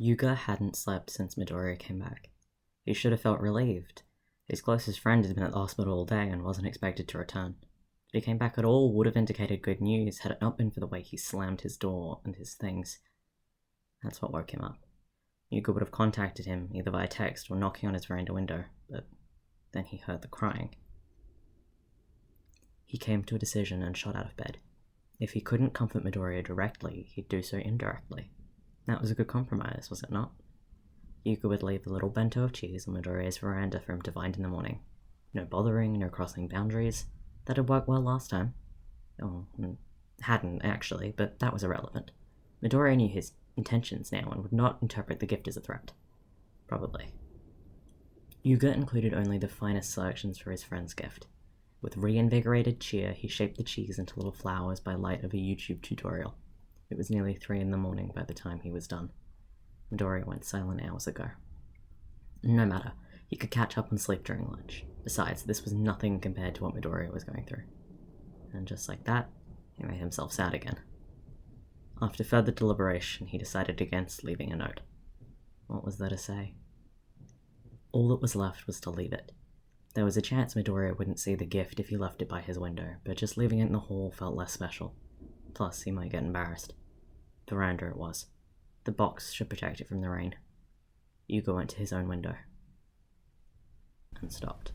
Yuga hadn't slept since Midoriya came back. He should have felt relieved. His closest friend had been at the hospital all day and wasn't expected to return. If he came back at all, would have indicated good news had it not been for the way he slammed his door and his things. That's what woke him up. Yuga would have contacted him, either via text or knocking on his veranda window, but then he heard the crying. He came to a decision and shot out of bed. If he couldn't comfort Midoriya directly, he'd do so indirectly. That was a good compromise, was it not? Yuga would leave the little bento of cheese on Midoriya's veranda for him to find in the morning. No bothering, no crossing boundaries. That had worked well last time. Oh, hadn't, actually, but that was irrelevant. Midoriya knew his intentions now and would not interpret the gift as a threat. Probably. Yuga included only the finest selections for his friend's gift. With reinvigorated cheer, he shaped the cheese into little flowers by light of a YouTube tutorial. It was nearly 3 in the morning by the time he was done. Midoriya went silent hours ago. No matter, he could catch up and sleep during lunch. Besides, this was nothing compared to what Midoriya was going through. And just like that, he made himself sad again. After further deliberation, he decided against leaving a note. What was there to say? All that was left was to leave it. There was a chance Midoriya wouldn't see the gift if he left it by his window, but just leaving it in the hall felt less special. Plus, he might get embarrassed. Veranda it was. The box should protect it from the rain. Yuga went to his own window. And stopped.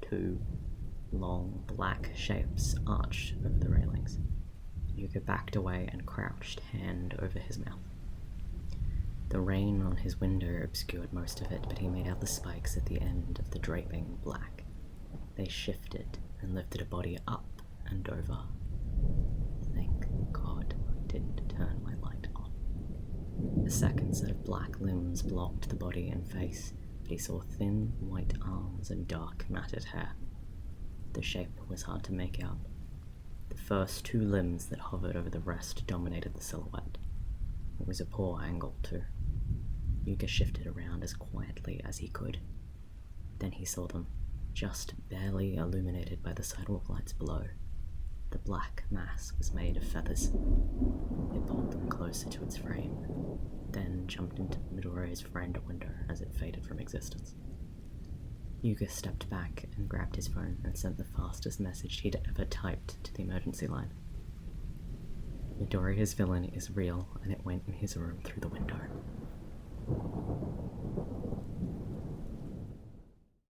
2 long black shapes arched over the railings. Yuga backed away and crouched, hand over his mouth. The rain on his window obscured most of it, but he made out the spikes at the end of the draping black. They shifted and lifted a body up and over. Thank God I didn't turn my light on. A second set of black limbs blocked the body and face, but he saw thin white arms and dark matted hair. The shape was hard to make out. The first 2 limbs that hovered over the rest dominated the silhouette. It was a poor angle, too. Yuga shifted around as quietly as he could. Then he saw them, just barely illuminated by the sidewalk lights below. The black mass was made of feathers. It pulled them closer to its frame, then jumped into Midoriya's veranda window as it faded from existence. Yuga stepped back and grabbed his phone and sent the fastest message he'd ever typed to the emergency line. Midoriya's villain is real, and it went in his room through the window.